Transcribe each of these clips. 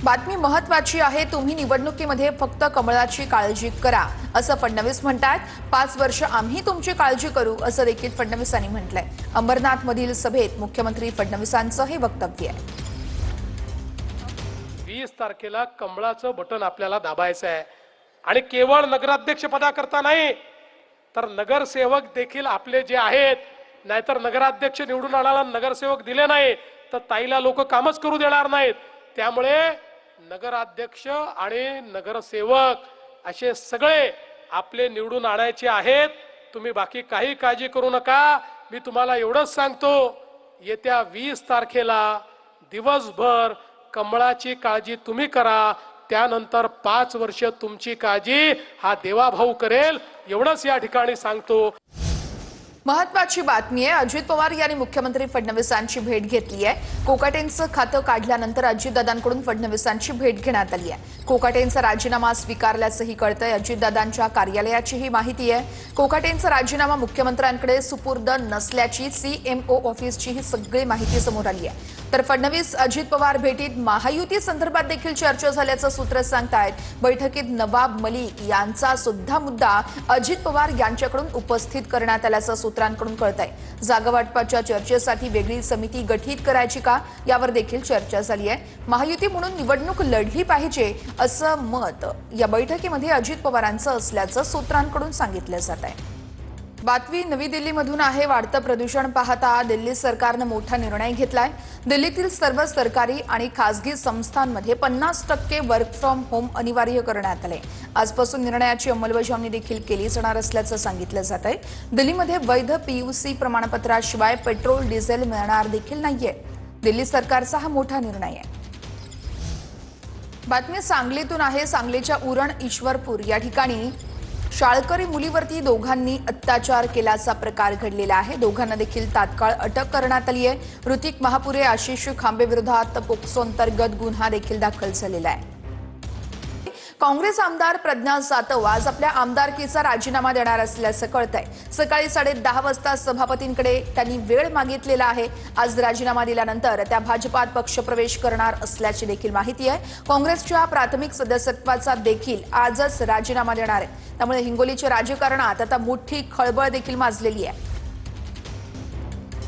बातमी महत्त्वाची आहे। तुम्ही निवडणुकीमध्ये फक्त कमळाची काळजी करा असं फडणवीस म्हणतात। 5 वर्ष आम्ही तुमची काळजी करू असं देखील फडणवीसांनी म्हटलंय। अंबरनाथमधील सभेत मुख्यमंत्री फडणवीसांचं हे वक्तव्य आहे। 20 तारखेला कमळाचं बटन आपल्याला दाबायचं आहे आणि केवळ नगराध्यक्ष पदाकरता नाही तर नगरसेवक देखील आपले जे आहेत, नाहीतर नगराध्यक्ष निवडून आणायला नगरसेवक दिले नाही तर ताईला लोक कामच करू देणार नाहीत। त्यामुळे नगराध्यक्ष आणि नगरसेवक असे सगळे आपले निवडून आणायचे आहेत। तुम्ही बाकी काही काळजी करू नका। मी तुम्हाला एवढंच सांगतो, येत्या 20 तारखेला दिवसभर कमळाची काळजी तुम्ही करा, त्यानंतर 5 वर्ष तुमची काळजी हा देवाभाऊ करेल, एवढंच या ठिकाणी सांगतो। महत्त्वाची बातमी आहे। अजित पवार यांनी मुख्यमंत्री फडणवीसांची भेट घेतली आहे। कोकाटेंचं खातं काढल्यानंतर अजितदादांकडून फडणवीसांची भेट घेण्यात आली आहे। कोकाटेंचा राजीनामा स्वीकारल्याचंही कळतंय। अजितदादांच्या कार्यालयाची ही माहिती आहे। कोकाटेंचा राजीनामा मुख्यमंत्र्यांकडे सुपूर्द नसल्याची सीएमओ ऑफिसची ही सगळी माहिती समोर आली आहे। तर फडणवीस अजित पवार भेटीत महायुती संदर्भात देखील चर्चा झाल्याचं सूत्र सांगतायत। बैठकीत नवाब मलिक यांचा सुद्धा मुद्दा अजित पवार यांच्याकडून उपस्थित करण्यात आल्याचं सूत्रांकडून कळतंय। जागा वाटपाच्या चर्चेसाठी वेगळी समिती गठीत करायची का, यावर देखील चर्चा झाली आहे। महायुती म्हणून निवडणूक लढली पाहिजे असं मत या बैठकीमध्ये अजित पवारांचं असल्याचं सूत्रांकडून सांगितलं जात आहे। बातमी नवी दिल्लीमधून आहे। वाढतं प्रदूषण पाहता दिल्ली सरकारनं मोठा निर्णय घेतलाय। दिल्लीतील सर्व सरकारी आणि खासगी संस्थांमध्ये 50% वर्क फ्रॉम होम अनिवार्य करण्यात आले। आजपासून निर्णयाची अंमलबजावणी देखील केली जाणार असल्याचं सांगितलं जात आहे। दिल्लीमध्ये वैध पीयूसी प्रमाणपत्राशिवाय पेट्रोल डिझेल मिळणार देखील नाहीये। दिल्ली सरकारचा हा मोठा निर्णय आहे। बातमी सांगलीतून आहे। सांगलीच्या उरण ईश्वरपूर या ठिकाणी शाळकरी मुलीवरती दोघांनी अत्याचार केल्याचा प्रकार घडलेला आहे। दोघांना देखील तात्काळ अटक करण्यात आली आहे। ऋतिक महापुरे आशिष खांबे विरोधात पोक्सो अंतर्गत गुन्हा देखील दाखल झालेला आहे। काँग्रेस आमदार प्रज्ञा जाधव आज आपल्या आमदारकीचा राजीनामा देणार असल्याचं कळतंय। सकाळी 10:30 वाजता सभापतींकडे त्यांनी वेळ मागितलेला आहे। आज राजीनामा दिल्यानंतर त्या भाजपात पक्षप्रवेश करणार असल्याची देखील माहिती आहे। काँग्रेसच्या प्राथमिक सदस्यत्वाचा देखील आजच राजीनामा देणार आहे। त्यामुळे हिंगोलीच्या राजकारणात आता मोठी खळबळ देखील माजलेली आहे।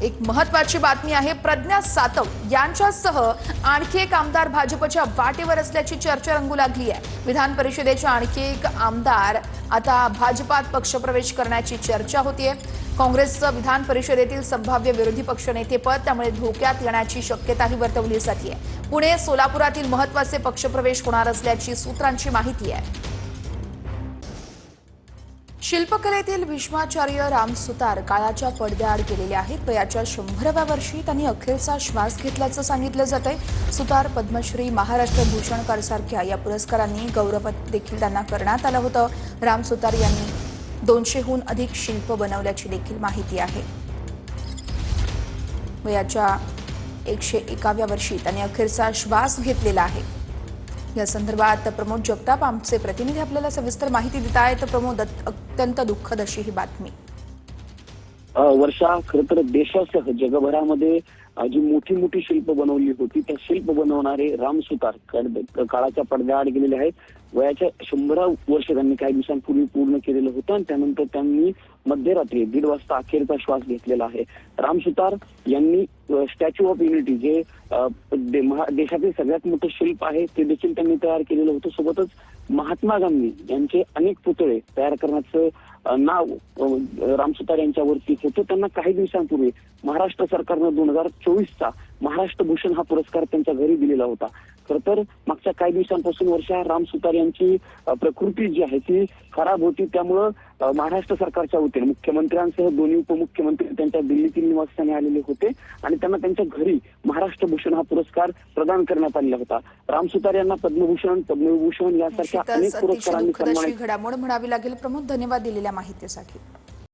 एक महत्त्वाची बातमी आहे। प्रज्ञा जाधव यांच्यासह आणखी एक आमदार भाजपच्या वाटेवर असल्याची चर्चा रंगू लागली आहे। विधान परिषदेचे आणखी एक आमदार आता भाजपात पक्षप्रवेश करण्याची चर्चा होतीये। काँग्रेसचं विधान परिषदेतील संभाव्य विरोधी पक्षनेतेपद त्यामुळे धोक्यात येण्याची शक्यताही वर्तवली जाते। पुणे सोलापुरातील महत्त्वाचे पक्षप्रवेश होणार असल्याची सूत्रांची माहिती आहे। शिल्पकलेतील भीष्माचार्य राम सुतार काळाच्या पडद्याआड गेलेले आहेत। वयाच्या 100व्या वर्षी त्यांनी अखेरचा श्वास घेतल्याचं सांगितलं जातंय। सुतार पद्मश्री, महाराष्ट्र भूषण सारख्या या पुरस्कारांनी गौरव देखील त्यांना करण्यात आलं होतं। राम सुतार यांनी 200हून अधिक शिल्प बनवल्याची देखील माहिती आहे। वयाच्या 101व्या वर्षी त्यांनी अखेरचा श्वास घेतलेला आहे। या संदर्भात प्रमोद जगताप आमचे प्रतिनिधी आपल्याला सविस्तर माहिती देत आहेत। प्रमोद, अत्यंत दुःखद अशी ही बातमी। वर्षा, खरं तर देशासह जगभरामध्ये जी मोठी मोठी शिल्प बनवली होती, त्या शिल्प बनवणारे राम सुतार काळाच्या पडद्याआड गेलेले आहेत। वयाच्या 100 वर्ष त्यांनी काही दिवसांपूर्वी पूर्ण केलेलं होतं आणि त्यानंतर त्यांनी मध्यरात्री 1:30 वाजता अखेरचा श्वास घेतलेला आहे। राम सुतार यांनी स्टॅच्यू ऑफ युनिटी, जे देशातील सगळ्यात मोठं शिल्प आहे, ते देखील त्यांनी तयार केलेलं होतं। सोबतच महात्मा गांधी यांचे अनेक पुतळे तयार करण्याचं नाव राम सुतार यांच्यावरती होतं। त्यांना काही दिवसांपूर्वी महाराष्ट्र सरकारनं 2024चा महाराष्ट्र भूषण हा पुरस्कार त्यांच्या घरी दिलेला होता। खरं तर मागच्या काही दिवसांपासून वर्षा, राम सुतार यांची प्रकृती जी आहे ती खराब होती। त्यामुळं महाराष्ट्र सरकारच्या वतीने मुख्यमंत्र्यांसह दोन्ही उपमुख्यमंत्री त्यांच्या दिल्लीतील निवासस्थानी आलेले होते आणि त्यांना त्यांच्या घरी महाराष्ट्र भूषण हा पुरस्कार प्रदान करण्यात आलेला होता। राम सुतार यांना पद्मभूषण, पद्मविभूषण यासारख्या अनेक पुरस्कारांनी सन्मानित घडामोड म्हणावी लागेल। प्रमोद, धन्यवाद दिलेल्या माहितीसाठी।